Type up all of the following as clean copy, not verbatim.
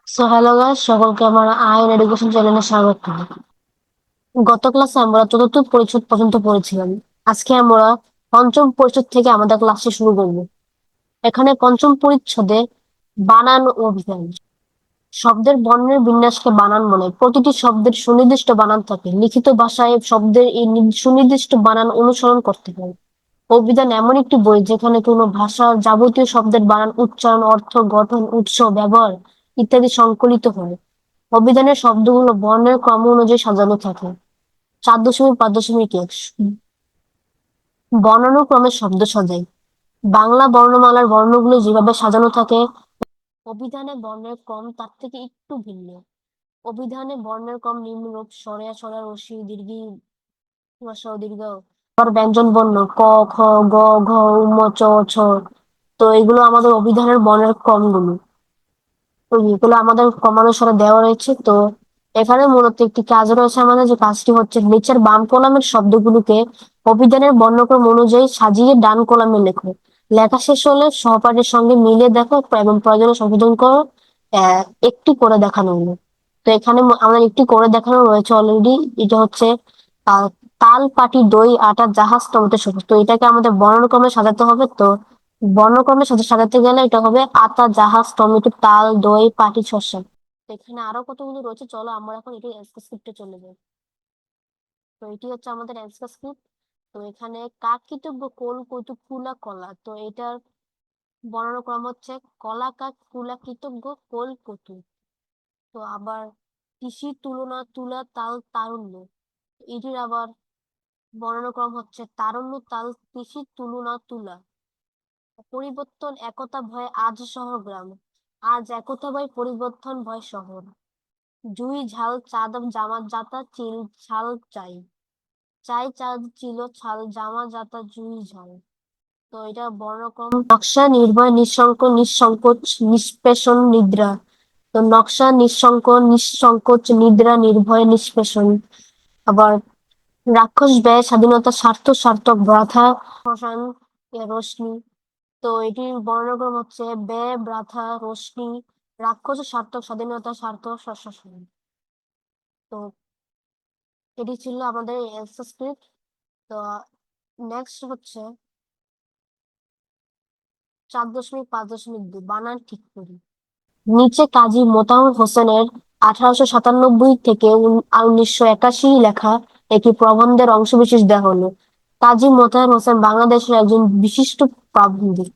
So hello guys, সকলকে আমার আইন এডুকেশন চ্যানেলে স্বাগত। গত ক্লাসে আমরা চতুর্থ পরিচ্ছদ পর্যন্ত পড়েছিলাম। আজকে আমরা পঞ্চম পরিচ্ছদ থেকে আমাদের ক্লাসটি শুরু করব। এখানে পঞ্চম পরিচ্ছদে বানান ও অভিধান। শব্দের বর্ণের বিন্যাসকে বানান বলে। প্রতিটি শব্দের সুনির্দিষ্ট বানান থাকে। লিখিত ভাষায় শব্দের এই সুনির্দিষ্ট বানান অনুসরণ করতে হয়। অভিধান এমন একটি বই যেখানে কোনো ভাষার যাবতীয় শব্দের বানান, উচ্চারণ, অর্থ, গঠন, উৎস, ব্যবহার ইত্যাদি সংকলিত হয়। অভিধানের শব্দগুলো বর্ণের ক্রম অনুযায়ী সাজানো থাকে। 4.5.1 বর্ণানুক্রমে শব্দ সাজাই। বাংলা বর্ণমালার বর্ণগুলো যেভাবে সাজানো থাকে, অভিধানে বর্ণের ক্রম তার থেকে একটু ভিন্ন। অভিধানে বর্ণের ক্রম নিম্নরূপ: স্বরে স্বরা রস্বই দীর্ঘই হ্রস্ব ও দীর্ঘ। আবার ব্যঞ্জন বর্ণ ক, খ, গ, ঘ, উম, চ, ছ। তো এগুলো আমাদের অভিধানের বর্ণের ক্রমগুলো। তো এগুলো আমাদের ক্রমানুসারে দেওয়া রয়েছে। তো এখানে মূলত একটি কাজ রয়েছে আমাদের, যে কাজটি হচ্ছে নিচের বাম কলামের শব্দগুলোকে অভিধানের বর্ণক্রম অনুযায়ী সাজিয়ে ডান কলামে লেখো। লেখা শেষ হলে সহপাঠীর সঙ্গে মিলে দেখো এবং প্রয়োজনে সংশোধন করো। একটি করে দেখানো হলো। তো এখানে আমাদের একটি করে দেখানো রয়েছে অলরেডি। এটা হচ্ছে আহ তাল, পাটি, দই, আটা, জাহাজ, টমেটো, সবুজ। তো এটাকে আমাদের বর্ণক্রমে সাজাতে হবে। তো বর্ণক্রমে সাজাতে গেলে এটা হবে আতা, জাহাজ, টমেটো, তাল, দই, পাটি, শসা। তো এখানে আরো কতগুলো রয়েছে, চলো আমরা এখন এটি অ্যান্সার স্ক্রিপ্টে চলে যাই। তো এটি হচ্ছে আমাদের অ্যান্সার স্ক্রিপ্ট। তো এখানে কাক কৃতজ্ঞ কোল কৌতুক কুলা কলা। তো এটার বর্ণক্রম হচ্ছে কলা, কাক, কুলা, কৃতজ্ঞ, কোল, কৌতুক। তো আবার তিসি, তুলনা, তুলা, তাল, তারুণ্য। এটির আবার বর্ণক্রম হচ্ছে তারুণ্য, তাল, তিসি, তুলনা, তুলা। পরিবর্তন, একতা, ভয়, আজ শহর গ্রাম। আজ একতা ভয়, পরিবর্তন, ভয় শহর। জুই, ঝাল, চাঁদ, জামা, যাতা, চিল, ছাল, চাই। চাই, চাঁদ, চিল, ছাল, জামা, যাতা, জুই, ঝাল। তো এটা বর্ণক্রম। নকশা, নির্ভয়, নিঃসংক, নিঃসংকোচ, নিষ্পেষণ, নিদ্রা। তো নকশা, নিঃসংক, নিঃসংকোচ, নিদ্রা, নির্ভয়, নিষ্পেষণ। আবার রাক্ষস, ব্যয়, স্বাধীনতা, স্বার্থ, সার্থক, ব্রাথা, শ্মশান, রোশনি। তো এটির বর্ণক্রম হচ্ছে ব্যয়, ব্রাথা, রোশনি, রাক্ষস, সার্থক, স্বাধীনতা, স্বার্থ, শ্মশান। তো এটি ছিল আমাদের অ্যান্সার স্ক্রিপ্ট। তো নেক্সট হচ্ছে 4.5.2 বানান ঠিক করি। নিচে কাজী মোতাহার হোসেনের 1897 থেকে 1981 লেখা একটি প্রবন্ধের অংশবিশেষ দেওয়া হলো। কাজী মোতাহার হোসেন বাংলাদেশের একজন বিশিষ্ট প্রাবন্ধিক।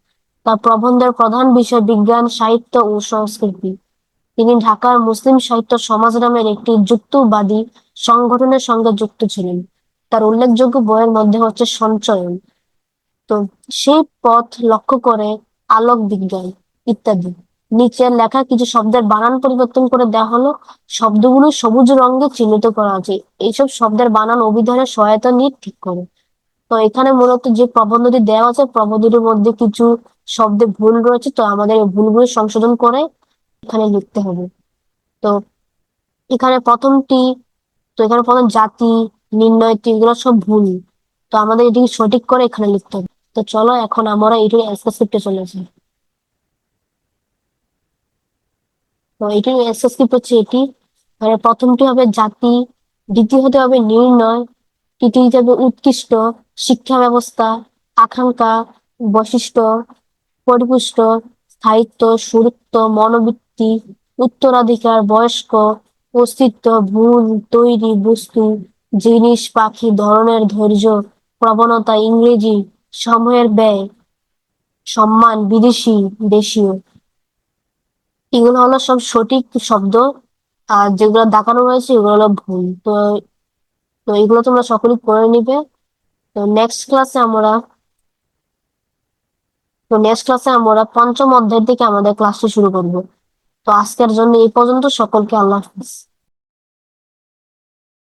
তার প্রবন্ধের প্রধান বিষয় বিজ্ঞান, সাহিত্য ও সংস্কৃতি। তিনি ঢাকার মুসলিম সাহিত্য সমাজ নামের একটি যুক্তিবাদী সংগঠনের সঙ্গে যুক্ত ছিলেন। তার উল্লেখযোগ্য বইয়ের মধ্যে হচ্ছে সঞ্চয়ন, তো সেই পথ লক্ষ্য করে, আলোক বিজ্ঞান ইত্যাদি। নিচের লেখা কিছু শব্দের বানান পরিবর্তন করে দেওয়া হলো। শব্দগুলো সবুজ রঙে চিহ্নিত করা আছে। এইসব শব্দের বানান অভিধানের সহায়তা নিয়ে ঠিক করে। তো এখানে মূলত যে প্রবন্ধটি দেওয়া আছে, প্রবন্ধটির মধ্যে কিছু শব্দে ভুল রয়েছে। তো আমাদের এই ভুলগুলো সংশোধন করে এখানে লিখতে হবে। তো এখানে প্রথমটি, তো এখানে প্রথম জাতি, নির্ণয়, তো এগুলো সব ভুল। তো আমাদের এটিকে সঠিক করে এখানে লিখতে হবে। তো চলো এখন আমরা এটির অ্যান্সার শিফটে চলে যাই। তো এটির অ্যান্সার শিফট হচ্ছে এটি। মানে প্রথমটি হবে জাতি, দ্বিতীয়টি হবে নির্ণয়, তৃতীয়টি হবে উৎকৃষ্ট, শিক্ষা ব্যবস্থা, আকাঙ্ক্ষা, বৈশিষ্ট্য, পরিপুষ্ট, স্থায়িত্ব, সুরত্ব, মনোবৃত্তি, উত্তরাধিকার, বয়স্ক, অস্তিত্ব, ভুল, তৈরি, বস্তু, জিনিস, পাখি, ধরনের, ধৈর্য, প্রবণতা, ইংরেজি, সময়ের ব্যয়, সম্মান, বিদেশি, দেশীয়। এগুলো হলো সব সঠিক শব্দ। আর যেগুলো দেখানো হয়েছে এগুলো হলো ভুল। তো তো এগুলো তোমরা সকলেই করে নিবে। তো নেক্সট ক্লাসে আমরা তো নেক্সট ক্লাসে আমরা পঞ্চম অধ্যায় থেকে আমাদের ক্লাসটি শুরু করব। তো আজকের জন্য এই পর্যন্ত। সকলকে আল্লাহ হাফিজ।